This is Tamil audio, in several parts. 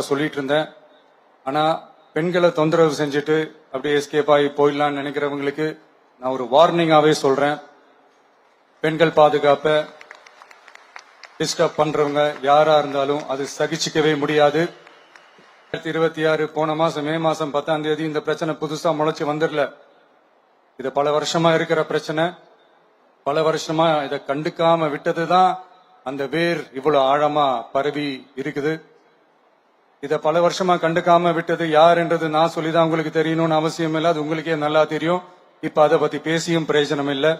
சொல்லிட்டு இருந்தேன். ஆனா பெண்களை தொந்தரவு செஞ்சுட்டு அப்படியே எஸ்கேப் ஆகி போயிடலாம்னு நினைக்கிறவங்களுக்கு நான் ஒரு வார்னிங்காவே சொல்றேன். பெண்கள் பாதுகாப்பை டிஸ்டர்ப் பண்றவங்க யாரா இருந்தாலும் அது சகிச்சுக்கவே முடியாது. 2026 போன மாசம் மே மாசம் 10ஆம் தேதி இந்த பிரச்சனை புதுசா முளைச்சு வந்துடல. இது பல வருஷமா இருக்கிற பிரச்சனை. பல வருஷமா இதை கண்டுக்காம விட்டதுதான் அந்த வேர் இவ்வளவு ஆழமா பரவி இருக்குது. இத பல வருஷமா கண்டுக்காம விட்டது யார் என்றது நான் சொல்லிதான் உங்களுக்கு தெரியணும்னு அவசியம் இல்லை. அது உங்களுக்கே நல்லா தெரியும். இப்ப அதை பத்தி பேசியும் பிரயோஜனம் இல்லை.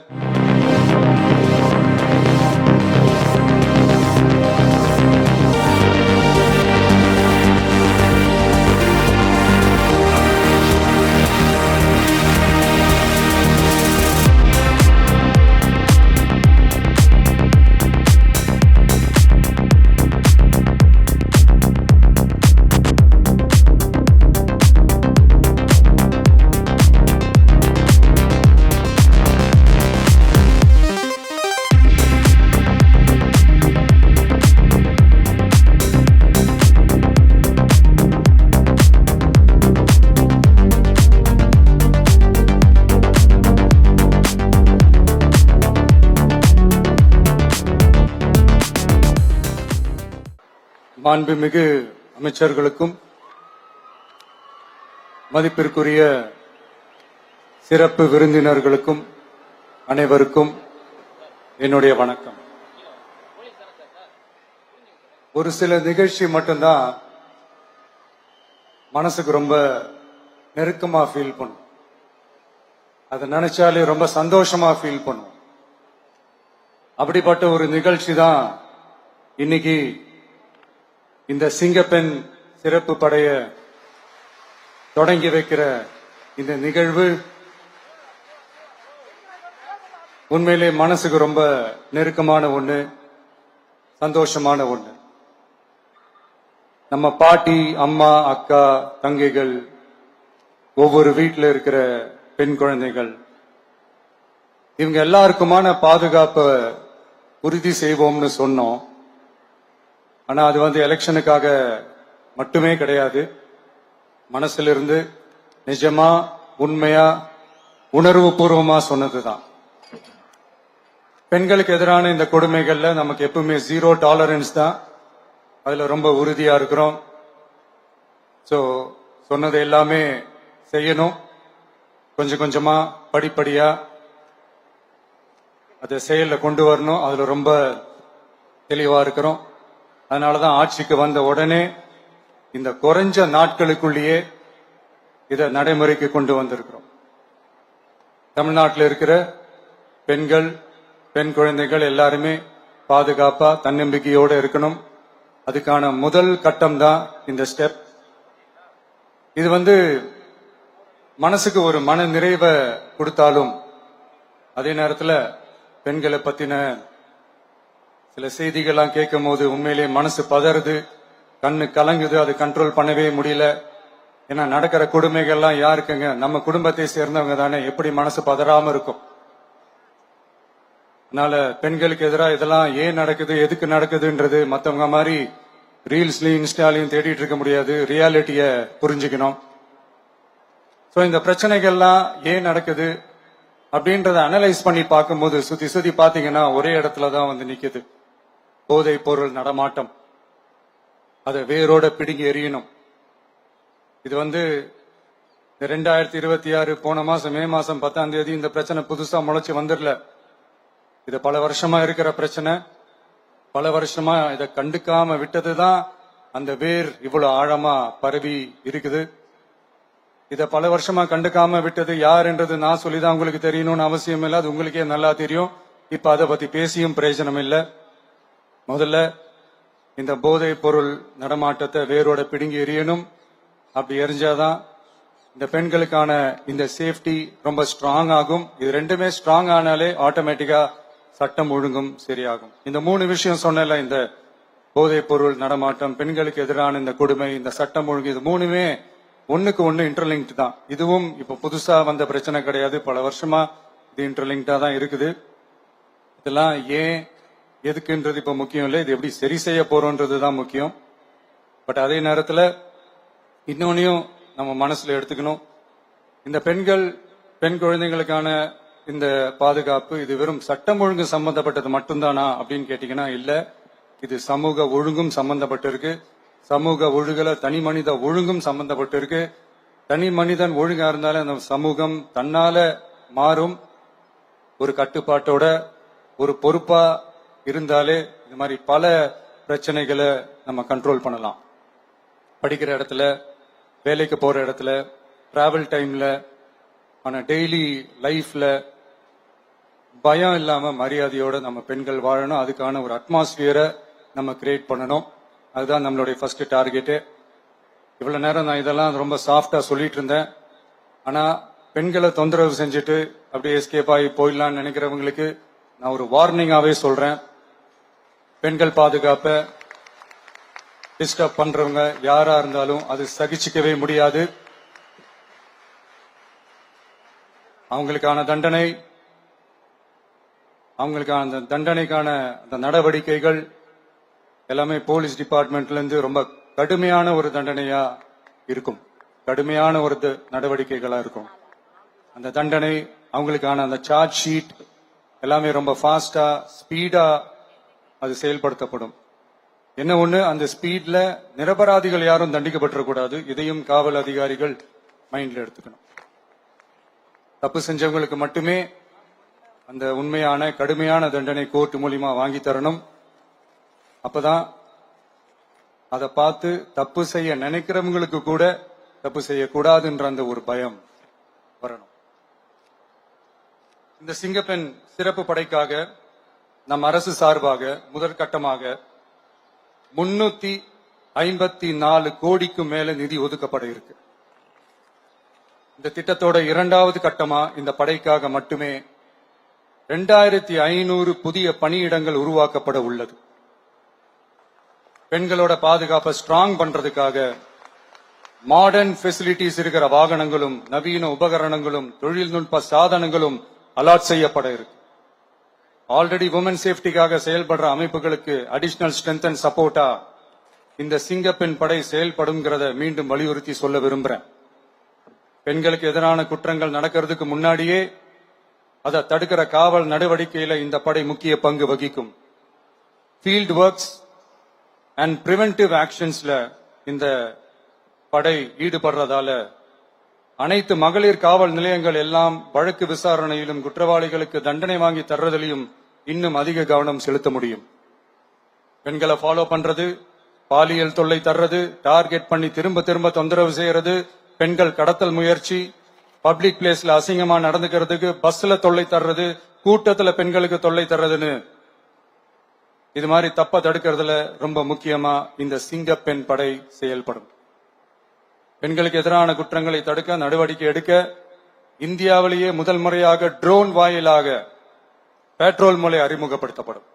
மாண்புமிகு அமைச்சர்களுக்கும் மதிப்பிற்குரிய சிறப்பு விருந்தினர்களுக்கும் அனைவருக்கும் என்னுடைய வணக்கம். ஒரு சில நிகழ்ச்சி மட்டும்தான் மனசுக்கு ரொம்ப நெருக்கமா ஃபீல் பண்ணும். அதை நினைச்சாலே ரொம்ப சந்தோஷமா ஃபீல் பண்ணும். அப்படிப்பட்ட ஒரு நிகழ்ச்சி தான் இன்னைக்கு இந்த சிங்கப்பெண் சிறப்பு படைய தொடங்கி வைக்கிற இந்த நிகழ்வு. உண்மையிலே மனசுக்கு ரொம்ப நெருக்கமான ஒண்ணு, சந்தோஷமான ஒண்ணு. நம்ம பாட்டி, அம்மா, அக்கா, தங்கைகள், ஒவ்வொரு வீட்டில் இருக்கிற பெண் குழந்தைகள், இவங்க எல்லாருக்குமான பாதுகாப்பை உறுதி செய்வோம்னு சொன்னோம். ஆனா அது எலெக்ஷனுக்காக மட்டுமே கிடையாது. மனசுல இருந்து நிஜமா, உண்மையா, உணர்வு பூர்வமா சொன்னதுதான். பெண்களுக்கு எதிரான இந்த கொடுமைகள்ல நமக்கு எப்பவுமே 0 டாலரன்ஸ் தான். அதுல ரொம்ப உறுதியா இருக்கிறோம். சோ சொன்னது எல்லாமே செய்யணும். கொஞ்சம் கொஞ்சமா, படிப்படியா அதை செயல்ல கொண்டு வரணும். அதுல ரொம்ப தெளிவா இருக்கிறோம். அதனாலதான் ஆட்சிக்கு வந்த உடனே இந்த குறைஞ்ச நாட்களுக்குள்ளேயே இதை நடைமுறைக்கு கொண்டு வந்திருக்கிறோம். தமிழ்நாட்டில் இருக்கிற பெண்கள், பெண் குழந்தைகள் எல்லாருமே பாதுகாப்பா, தன்னம்பிக்கையோட இருக்கணும். அதுக்கான முதல் கட்டம் தான் இந்த ஸ்டெப். இது மனசுக்கு ஒரு மன நிறைவை கொடுத்தாலும், அதே நேரத்தில் பெண்களை பத்தின சில செய்திகள்லாம் கேட்கும் போது உண்மையிலேயே மனசு பதறுது, கண்ணு கலங்குது. அது கண்ட்ரோல் பண்ணவே முடியல. ஏன்னா நடக்கிற கொடுமைகள்லாம் யாருக்குங்க? நம்ம குடும்பத்தை சேர்ந்தவங்க தானே. எப்படி மனசு பதறாம இருக்கும்? அதனால பெண்களுக்கு எதிராக இதெல்லாம் ஏன் நடக்குது, எதுக்கு நடக்குதுன்றது மற்றவங்க மாதிரி ரீல்ஸ்லயும் இன்ஸ்டாலையும் தேடிட்டு இருக்க முடியாது. ரியாலிட்டிய புரிஞ்சுக்கணும். சோ இந்த பிரச்சனைகள்லாம் ஏன் நடக்குது அப்படின்றத அனலைஸ் பண்ணி பார்க்கும்போது சுத்தி சுத்தி பாத்தீங்கன்னா ஒரே இடத்துலதான் நிக்குது. போதை பொருள் நடமாட்டம். அதை வேரோட பிடுங்கி எறியணும். இது 2026 போன மாசம் மே மாசம் 10ஆம் தேதி இந்த பிரச்சனை புதுசா முளைச்சு வந்துடல. இது பல வருஷமா இருக்கிற பிரச்சனை. பல வருஷமா இதை கண்டுக்காம விட்டதுதான் அந்த வேர் இவ்வளவு ஆழமா பரவி இருக்குது. இதை பல வருஷமா கண்டுக்காம விட்டது யார் என்றது நான் சொல்லிதான் உங்களுக்கு தெரியணும்னு அவசியம் இல்லை. அது உங்களுக்கே நல்லா தெரியும். இப்ப அதை பத்தி பேசியும் பிரயோஜனம் இல்லை. முதல்ல இந்த போதை பொருள் நடமாட்டத்தை வேரோட பிடுங்கி எறியணும். அப்படி எரிஞ்சாதான் இந்த பெண்களுக்கான இந்த சேஃப்டி ரொம்ப ஸ்ட்ராங் ஆகும். இது ரெண்டுமே ஸ்ட்ராங் ஆனாலே ஆட்டோமேட்டிக்கா சட்டம் ஒழுங்கும் சரியாகும். இந்த 3 விஷயம் சொன்னல, இந்த போதை பொருள் நடமாட்டம், பெண்களுக்கு எதிரான இந்த கொடுமை, இந்த சட்டம் ஒழுங்கு, இது 3மே ஒண்ணுக்கு ஒண்ணு இன்டர்லிங்க் தான். இதுவும் இப்ப புதுசா வந்த பிரச்சனை கிடையாது. பல வருஷமா இது இன்டர்லிங்கா தான் இருக்குது. இதெல்லாம் ஏன் எதுக்குன்றது இப்ப முக்கியம் இல்லை. இது எப்படி சரி செய்ய போறோம்ன்றதுதான் முக்கியம். பட் அதே நேரத்துல இன்னொன்னையும் நம்ம மனசுல எடுத்துக்கணும். இந்த பெண் குழந்தைங்களுக்கான இந்த பாதுகாப்பு இது வெறும் சட்டம் ஒழுங்கு சம்பந்தப்பட்டது மட்டும்தானா அப்படின்னு கேட்டீங்கன்னா இல்ல. இது சமூக ஒழுங்கும் சம்பந்தப்பட்டிருக்கு. சமூக ஒழுகல தனி மனித ஒழுங்கும் சம்பந்தப்பட்டிருக்கு. தனி மனிதன் ஒழுங்கா இருந்தாலே அந்த சமூகம் தன்னால மாறும். ஒரு கட்டுப்பாட்டோட ஒரு பொறுப்பா இருந்தாலே இந்த மாதிரி பல பிரச்சனைகளை நம்ம கண்ட்ரோல் பண்ணலாம். படிக்கிற இடத்துல, வேலைக்கு போற இடத்துல, டிராவல் டைம்ல, ஆனா டெய்லி லைஃப்ல பயம் இல்லாம மரியாதையோட நம்ம பெண்கள் வாழணும். அதுக்கான ஒரு அட்மாஸ்பியரை நம்ம கிரியேட் பண்ணணும். அதுதான் நம்மளுடைய ஃபர்ஸ்ட் டார்கெட்டு. இவ்வளவு நேரம் நான் இதெல்லாம் ரொம்ப சாஃப்டா சொல்லிட்டு இருந்தேன். ஆனா பெண்களை தொந்தரவு செஞ்சுட்டு அப்படியே எஸ்கேப் ஆகி போயிடலாம்னு நினைக்கிறவங்களுக்கு நான் ஒரு வார்னிங்காவே சொல்றேன். பெண்கள் பாதுகாப்பை டிஸ்டர்ப் பண்றவங்க யாரா இருந்தாலும் அது சகிச்சுக்கவே முடியாது. அவங்களுக்கான தண்டனைக்கான அந்த நடவடிக்கைகள் எல்லாமே போலீஸ் டிபார்ட்மெண்ட்ல இருந்து ரொம்ப கடுமையான ஒரு தண்டனையா இருக்கும். கடுமையான ஒரு நடவடிக்கைகளா இருக்கும். அந்த தண்டனை அவங்களுக்கான அந்த சார்ஜ் ஷீட் எல்லாமே ரொம்ப ஃபாஸ்டா ஸ்பீடா அது செயல்படுத்தப்படும். என்ன ஒண்ணு, அந்த ஸ்பீட்ல நிரபராதிகள் யாரும் தண்டிக்கப்பட்டிருக்கூடாது. இதையும் காவல் அதிகாரிகள் மைண்ட்ல எடுத்துக்கணும். தப்பு செஞ்சவங்களுக்கு மட்டுமே அந்த உண்மையான கடுமையான தண்டனை கோர்ட் மூலியமா வாங்கி தரணும். அப்பதான் அதை பார்த்து தப்பு செய்ய நினைக்கிறவங்களுக்கு கூட தப்பு செய்யக்கூடாதுன்ற அந்த ஒரு பயம் வரணும். இந்த சிங்கப்பெண் சிறப்பு படைக்காக நம் அரசு சார்பாக முதற்கட்டமாக 354 கோடிக்கு மேல நிதி ஒதுக்கப்பட இருக்கு. இந்த திட்டத்தோட இரண்டாவது கட்டமா இந்த படைக்காக மட்டுமே 2500 புதிய பணியிடங்கள் உருவாக்கப்பட உள்ளது. பெண்களோட பாதுகாப்பை ஸ்ட்ராங் பண்றதுக்காக மாடர்ன் ஃபெசிலிட்டிஸ் இருக்கிற வாகனங்களும் நவீன உபகரணங்களும் தொழில்நுட்ப சாதனங்களும் அலாட் செய்யப்பட இருக்கு. ஆல்ரெடி உமன் சேஃப்டிக்காக செயல்படுற அமைப்புகளுக்கு அடிஷனல் ஸ்ட்ரென்த் அண்ட் சப்போர்ட்டா இந்த சிங்கப்பெண் படை செயல்படுங்கிறத மீண்டும் வலியுறுத்தி சொல்ல விரும்புறேன். பெண்களுக்கு எதிரான குற்றங்கள் நடக்கிறதுக்கு முன்னாடியே அதை தடுக்கிற காவல் நடவடிக்கையில இந்த படை முக்கிய பங்கு வகிக்கும். ஃபீல்ட் ஒர்க்ஸ் அண்ட் பிரிவென்டிவ் ஆக்ஷன்ஸ்ல இந்த படை ஈடுபடுறதால அனைத்து மகளிர் காவல் நிலையங்கள் எல்லாம் வழக்கு விசாரணையிலும் குற்றவாளிகளுக்கு தண்டனை வாங்கி தர்றதிலையும் இன்னும் அதிக கவனம் செலுத்த முடியும். பெண்களை ஃபாலோ பண்றது, பாலியல் தொல்லை தர்றது, டார்கெட் பண்ணி திரும்ப திரும்ப தொந்தரவு செய்யறது, பெண்கள் கடத்தல் முயற்சி, பப்ளிக் பிளேஸ்ல அசிங்கமா நடந்துக்கிறதுக்கு பஸ்ல தொல்லை தர்றது, கூட்டத்துல பெண்களுக்கு தொல்லை தர்றதுன்னு இது மாதிரி தப்ப தடுக்கிறதுல ரொம்ப முக்கியமா இந்த சிங்கப்பெண் படை செயல்படும். பெண்களுக்கு எதிரான குற்றங்களை தடுக்க நடவடிக்கை எடுக்க இந்தியாவிலேயே முதல் முறையாக ட்ரோன் வாயிலாக பெட்ரோல் மூலை அறிமுகப்படுத்தப்படும்.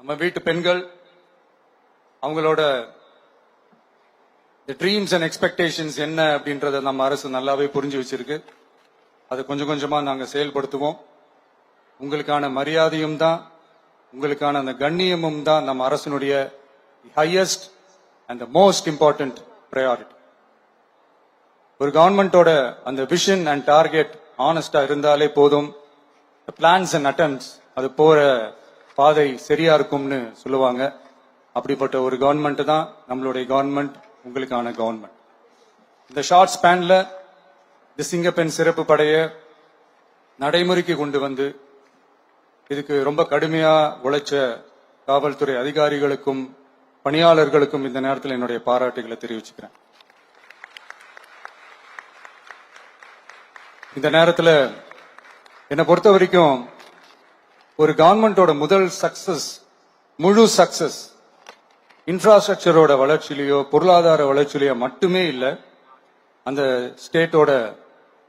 நம்ம வீட்டு பெண்கள் அவங்களோட ட்ரீம்ஸ் அண்ட் எக்ஸ்பெக்டேஷன்ஸ் என்ன அப்படின்றத நம்ம அரசு நல்லாவே புரிஞ்சு வச்சிருக்கு. அதை கொஞ்சம் கொஞ்சமா நாங்க செயல்படுத்துவோம். உங்களுக்கான மரியாதையும் தான், உங்களுக்கான அந்த கண்ணியமும் தான் நம்ம அரசினுடைய highest and most important priority. ஒரு கவர்மெண்டோட அந்த விஷன் அண்ட் டார்கெட் ஆனஸ்டா இருந்தாலே போதும். பிளான்ஸ் அண்ட் அட்டெம்ப்ட்ஸ் அது போற பாதை சரியா இருக்கும்னு சொல்லுவாங்க. அப்படிப்பட்ட ஒரு கவர்மெண்ட் தான் நம்மளுடைய கவர்மெண்ட், உங்களுக்கான கவர்மெண்ட். இந்த ஷார்ட் ஸ்பேன்ல இந்த சிங்கப்பெண் சிறப்பு படைய நடைமுறைக்கு கொண்டு வந்து இதுக்கு ரொம்ப கடுமையா உழைச்ச காவல்துறை அதிகாரிகளுக்கும் பணியாளர்களுக்கும் இந்த நேரத்தில் என்னுடைய பாராட்டுகளை தெரிவிச்சுக்கிறேன். இந்த நேரத்தில் என்னை பொறுத்த வரைக்கும் ஒரு கவர்மெண்டோட முதல் சக்சஸ், முழு சக்சஸ் இன்ஃப்ராஸ்ட்ரக்சரோட வளர்ச்சியிலையோ பொருளாதார வளர்ச்சியிலையோ மட்டுமே இல்லை, அந்த ஸ்டேட்டோட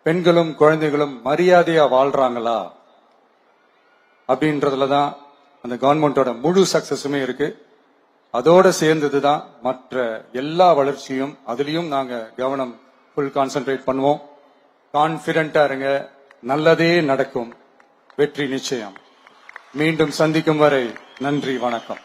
பெண்களும் குழந்தைகளும் மரியாதையா வாழ்றாங்களா அப்படின்றதுல தான் அந்த கவர்மெண்டோட முழு சக்சஸுமே இருக்கு. அதோட சேர்ந்ததுதான் மற்ற எல்லா வளர்ச்சியும். அதுலயும் நாங்க கவனம் ஃபுல் கான்சென்ட்ரேட் பண்ணுவோம். கான்பிடென்டா இருங்க, நல்லதே நடக்கும், வெற்றி நிச்சயம். மீண்டும் சந்திக்கும் வரை நன்றி, வணக்கம்.